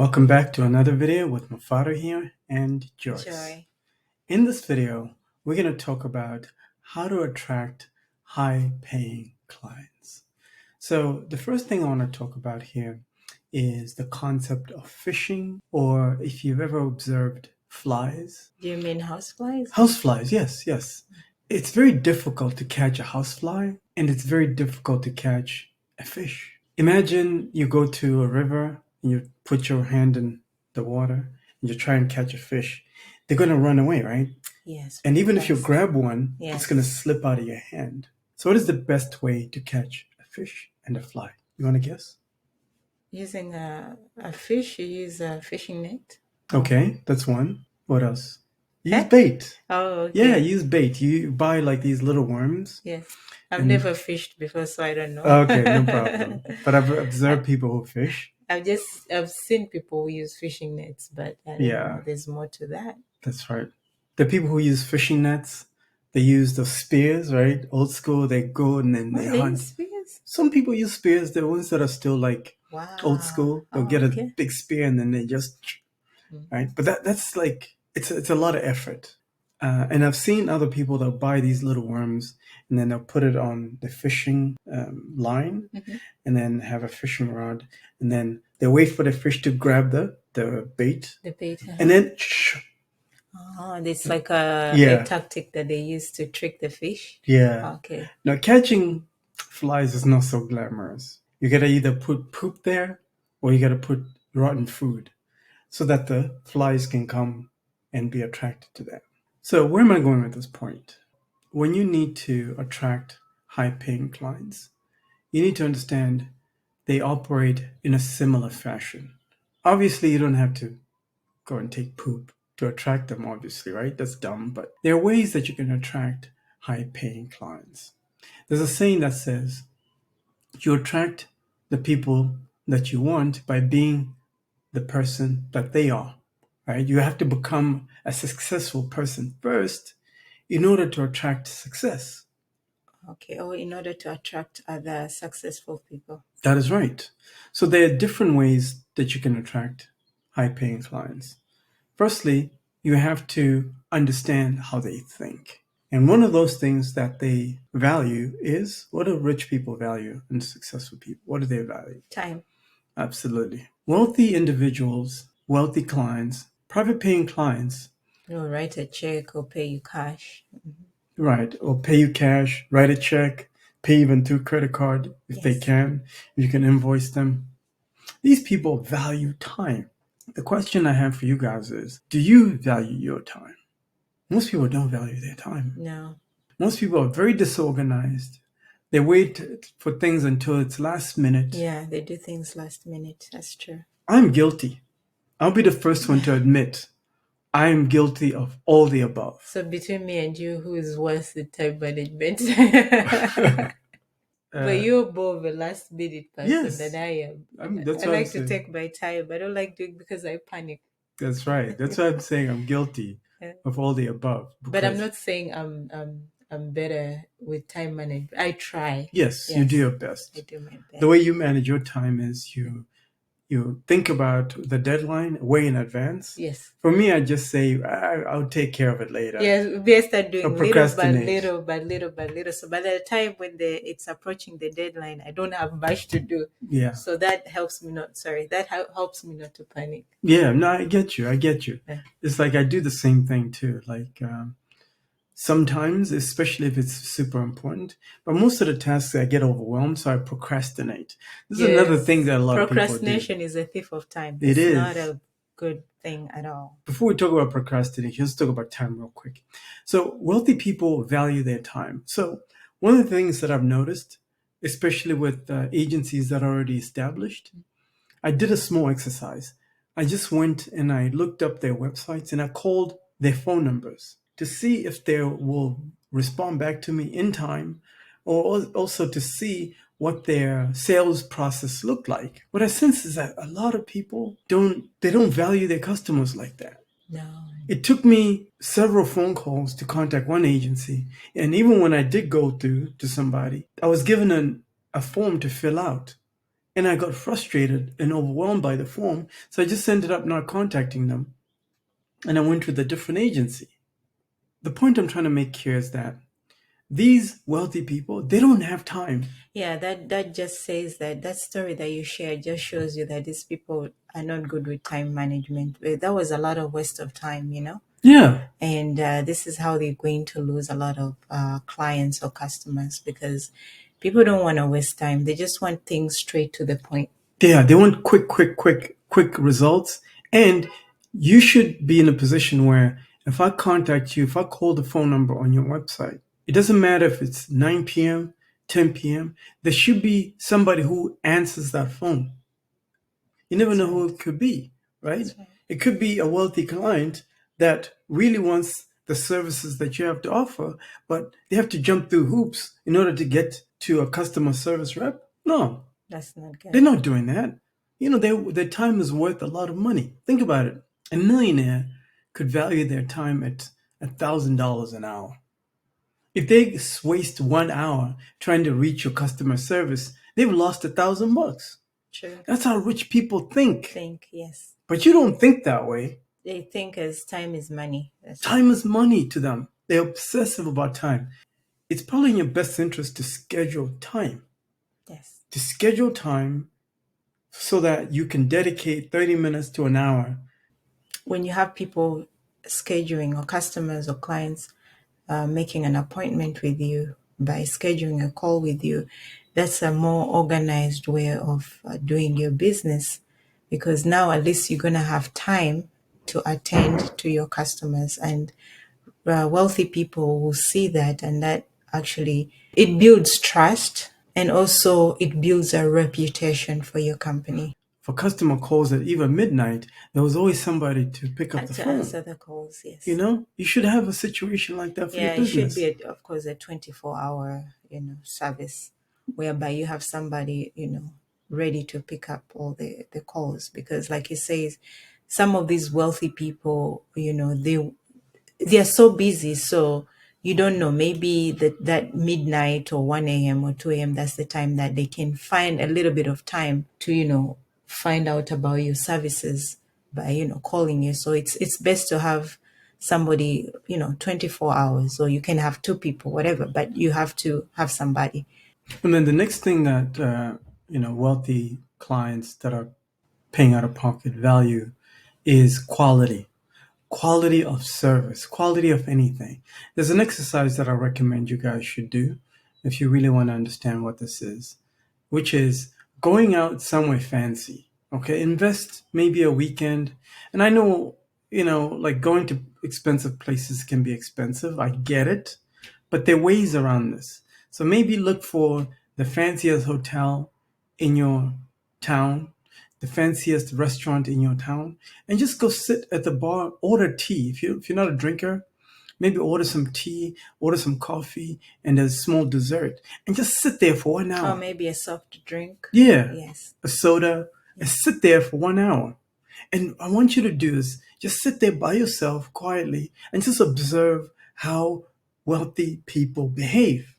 Welcome back to another video with Mafado here and Joyce. Joy. In this video, we're going to talk about how to attract high-paying clients. So the first thing I want to talk about here is the concept of fishing, or if you've ever observed flies. Do you mean houseflies? Houseflies, yes. It's very difficult to catch a housefly, and it's very difficult to catch a fish. Imagine you go to a river and you put your hand in the water and you try and catch a fish. They're going to run away, right? Yes. And even if you grab one, Yes. it's going to slip out of your hand. So what is the best way to catch a fish and a fly? You want to guess? Using a fish, you use a fishing net. Okay, that's one. What else? Use bait. Oh, okay. Yeah, use bait. You buy like these little worms. Yes. I've never fished before, so I don't know. Okay, no problem. But I've observed people who fish. I've seen people who use fishing nets, but I don't know. There's more to that. That's right. The people who use fishing nets, they use the spears, right? Old school, they go and then they hunt. Spears? Some people use spears. The ones that are still like old school, they'll get a big spear and then they just, right? But that's like, it's a lot of effort. And I've seen other people that buy these little worms and then they'll put it on the fishing line and then have a fishing rod. And then they wait for the fish to grab the bait. The bait. And then... it's like a tactic that they use to trick the fish. Yeah. Okay. Now, catching flies is not so glamorous. You gotta either put poop there or you gotta put rotten food so that the flies can come and be attracted to them. So where am I going with this point? When you need to attract high-paying clients, you need to understand they operate in a similar fashion. Obviously, you don't have to go and take poop to attract them, obviously, right? That's dumb, but there are ways that you can attract high-paying clients. There's a saying that says, you attract the people that you want by being the person that they are, right? You have to become a successful person first in order to attract success. Okay, or in order to attract other successful people. That is right. So there are different ways that you can attract high-paying clients. Firstly, you have to understand how they think. And one of those things that they value is, what do rich people value and successful people? What do they value? Time. Absolutely. Wealthy individuals, wealthy clients, private paying clients. They'll write a check or pay you cash. Right. Or pay you cash, write a check, pay even through credit card if they can. You can invoice them. These people value time. The question I have for you guys is, do you value your time? Most people don't value their time. No. Most people are very disorganized. They wait for things until it's last minute. Yeah, they do things last minute. That's true. I'm guilty. I'll be the first one to admit I am guilty of all the above. So between me and you, who is worse at time management? But you're more of a last minute person than I am. I like to take my time. I don't like doing because I panic. That's right. That's why I'm saying I'm guilty of all the above. But I'm not saying I'm better with time management. I try. Yes, you do your best. I do my best. The way you manage your time is you think about the deadline way in advance. Yes. For me, I just say, I'll take care of it later. Yes, we start doing little by little. So by the time when it's approaching the deadline, I don't have much to do. Yeah. So that helps me not to panic. Yeah, no, I get you. Yeah. It's like I do the same thing too. Like sometimes, especially if it's super important, but most of the tasks I get overwhelmed, so I procrastinate. This is another thing that a lot of people do. Procrastination is a thief of time. It is not a good thing at all. Before we talk about procrastination, let's talk about time real quick. So wealthy people value their time. So one of the things that I've noticed, especially with agencies that are already established, I did a small exercise. I just went and I looked up their websites and I called their phone numbers to see if they will respond back to me in time, or also to see what their sales process looked like. What I sense is that a lot of people don't value their customers like that. No. It took me several phone calls to contact one agency. And even when I did go through to somebody, I was given a form to fill out. And I got frustrated and overwhelmed by the form, so I just ended up not contacting them. And I went with a different agency. The point I'm trying to make here is that these wealthy people, they don't have time. Yeah, that just says that story that you shared just shows you that these people are not good with time management. That was a lot of waste of time, Yeah. And this is how they're going to lose a lot of clients or customers, because people don't want to waste time. They just want things straight to the point. Yeah, they want quick results. And you should be in a position where if I contact you, if I call the phone number on your website, it doesn't matter if it's 9 p.m., 10 p.m., there should be somebody who answers that phone. You never know who it could be, right? Right. It could be a wealthy client that really wants the services that you have to offer, but they have to jump through hoops in order to get to a customer service rep. No, that's not good. They're not doing that. Their time is worth a lot of money. Think about it. A millionaire could value their time at $1,000 an hour. If they waste 1 hour trying to reach your customer service, they've lost $1,000. True. That's how rich people think. Yes. But you don't think that way. They think as time is money. Time is money to them. They're obsessive about time. It's probably in your best interest to schedule time. Yes. To schedule time so that you can dedicate 30 minutes to an hour. When you have people scheduling, or customers or clients making an appointment with you by scheduling a call with you, that's a more organized way of doing your business, because now at least you're going to have time to attend to your customers, and wealthy people will see that, and that actually, it builds trust, and also it builds a reputation for your company. For customer calls at even midnight, there was always somebody to pick up the phone. Answer the calls, yes. You should have a situation like that for your business. Yeah, it should be, of course, a 24-hour, service whereby you have somebody, ready to pick up all the calls. Because like he says, some of these wealthy people, they're so busy. So you don't know, maybe that midnight or 1 a.m. or 2 a.m., that's the time that they can find a little bit of time to, find out about your services by, calling you. So it's best to have somebody, 24 hours, or you can have two people, whatever, but you have to have somebody. And then the next thing that, wealthy clients that are paying out of pocket value is quality of service, quality of anything. There's an exercise that I recommend you guys should do if you really want to understand what this is, which is going out somewhere fancy. Okay, invest maybe a weekend. And I know, like going to expensive places can be expensive. I get it, but there are ways around this. So maybe look for the fanciest hotel in your town, the fanciest restaurant in your town, and just go sit at the bar, order tea. If you're not a drinker, maybe order some tea, order some coffee, and a small dessert, and just sit there for 1 hour. Or maybe a soft drink. Yeah. Yes. A soda, and sit there for 1 hour. And I want you to do is just sit there by yourself quietly and just observe how wealthy people behave.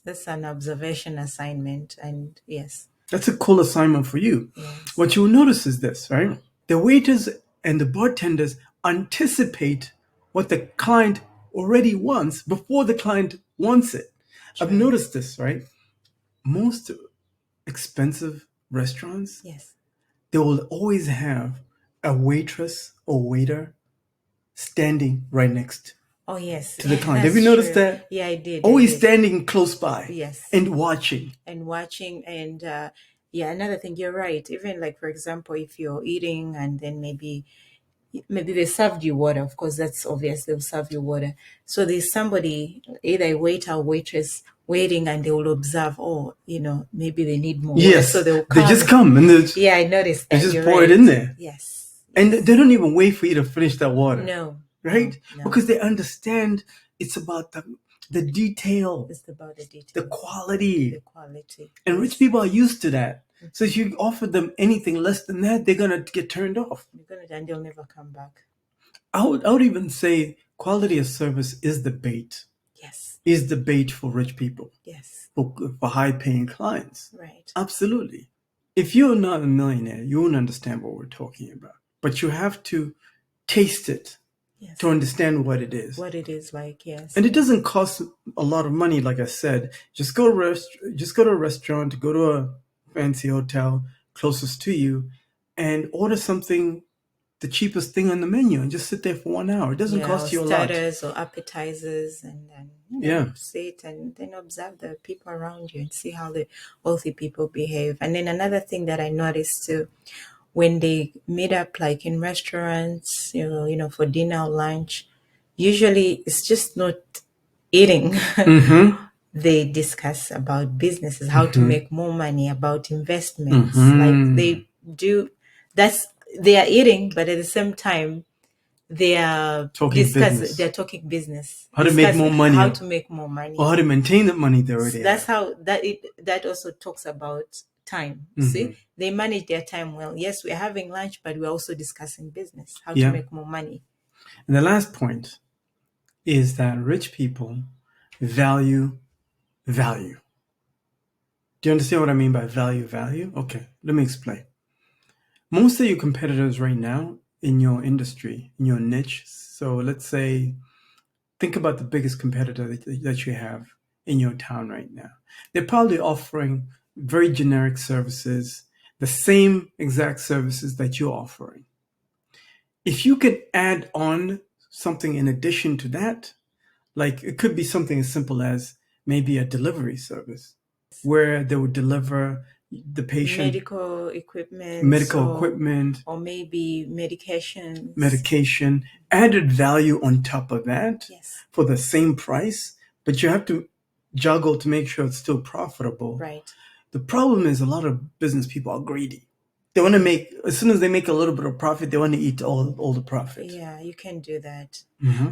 That's an observation assignment, and yes. That's a cool assignment for you. Yes. What you'll notice is this, right? The waiters and the bartenders anticipate what the client already wants before the client wants it. True. I've noticed this, right? Most expensive restaurants, yes, they will always have a waitress or waiter standing right next to the client. Have you noticed that? Yeah, I did. Always standing close by. Yes. And watching. And another thing, you're right. Even like, for example, if you're eating and then maybe they served you water. Of course, that's obvious. They'll serve you water. So there's somebody, either a waiter or waitress, waiting, and they will observe, maybe they need more water. Yes. So they'll come. They just come and I noticed that. They just pour it in there. Yes. And they don't even wait for you to finish that water. No. Right? No. Because they understand it's about the detail. It's about the detail. The quality. The quality. And rich people are used to that. So if you offer them anything less than that, they're going to get turned off. And they'll never come back. I would even say quality of service is the bait. Yes. Is the bait for rich people. Yes. For high-paying clients. Right. Absolutely. If you're not a millionaire, you won't understand what we're talking about. But you have to taste it Yes. to understand what it is. What it is like, yes. And it doesn't cost a lot of money, like I said. Just go to a restaurant, go to a fancy hotel closest to you, and order something, the cheapest thing on the menu, and just sit there for 1 hour. It doesn't cost you a lot. Starters or appetizers, and then sit and then observe the people around you and see how the wealthy people behave. And then another thing that I noticed too, when they meet up like in restaurants, for dinner or lunch, usually it's just not eating. They discuss about businesses, how to make more money, about investments. Like they do, they are eating, but at the same time, they are discussing. They're talking business. How to make more money. How to make more money. Or how to maintain the money they already That's have. how that also talks about time. See, they manage their time well. Yes, we're having lunch, but we're also discussing business, how to make more money. And the last point is that rich people value. Do you understand what I mean by value? Okay, let me explain. Most of your competitors right now in your industry, in your niche, so let's say, think about the biggest competitor that you have in your town right now. They're probably offering very generic services, the same exact services that you're offering. If you could add on something in addition to that, like it could be something as simple as maybe a delivery service where they would deliver the patient medical equipment, or maybe medication, added value on top of that for the same price, but you have to juggle to make sure it's still profitable. Right. The problem is a lot of business people are greedy. They want to make, as soon as they make a little bit of profit, they want to eat all the profit. Yeah, you can do that.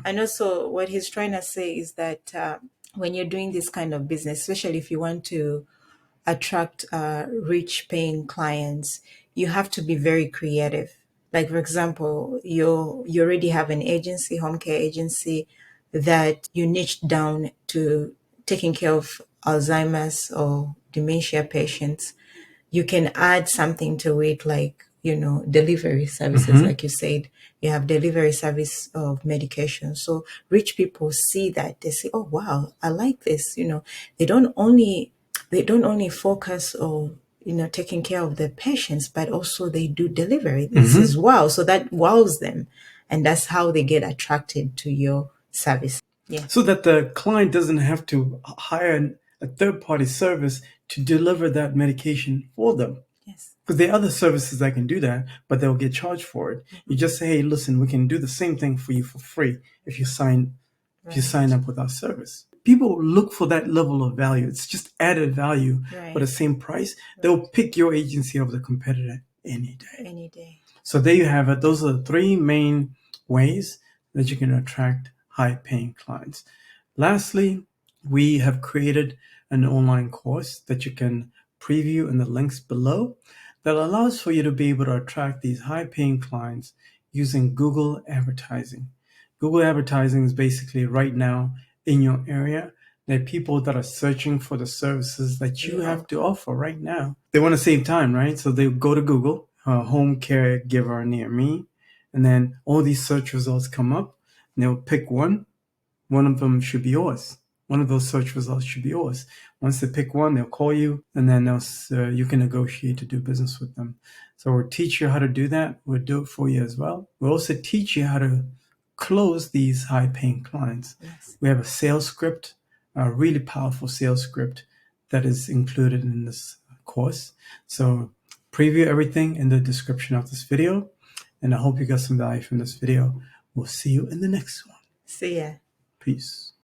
And also what he's trying to say is that when you're doing this kind of business, especially if you want to attract rich paying clients, you have to be very creative. Like, for example, you already have an agency, home care agency, that you niched down to taking care of Alzheimer's or dementia patients. You can add something to it, like, delivery services. Like you said, you have delivery service of medication. So rich people see that, they say, oh wow, I like this. They don't only focus on taking care of the patients, but also they do delivery. This is wow. So that wows them, and that's how they get attracted to your service. Yeah. So that the client doesn't have to hire a third-party service to deliver that medication for them. Yes. Because there are other services that can do that, but they'll get charged for it. You just say, hey, listen, we can do the same thing for you for free if you sign up with our service. People look for that level of value. It's just added value for the same price. They'll pick your agency over the competitor any day. So there you have it. Those are the 3 main ways that you can attract high-paying clients. Lastly, we have created an online course that you can preview in the links below that allows for you to be able to attract these high-paying clients using Google advertising. Google advertising is basically right now in your area. There are people that are searching for the services that you have to offer right now. They want to save time, right? So they go to Google, home caregiver near me, and then all these search results come up, and they'll pick one. One of them should be yours. One of those search results should be yours. Once they pick one, they'll call you, and then you can negotiate to do business with them. So we'll teach you how to do that. We'll do it for you as well. We'll also teach you how to close these high-paying clients. Yes. We have a sales script, a really powerful sales script that is included in this course. So preview everything in the description of this video, and I hope you got some value from this video. We'll see you in the next one. See ya. Peace.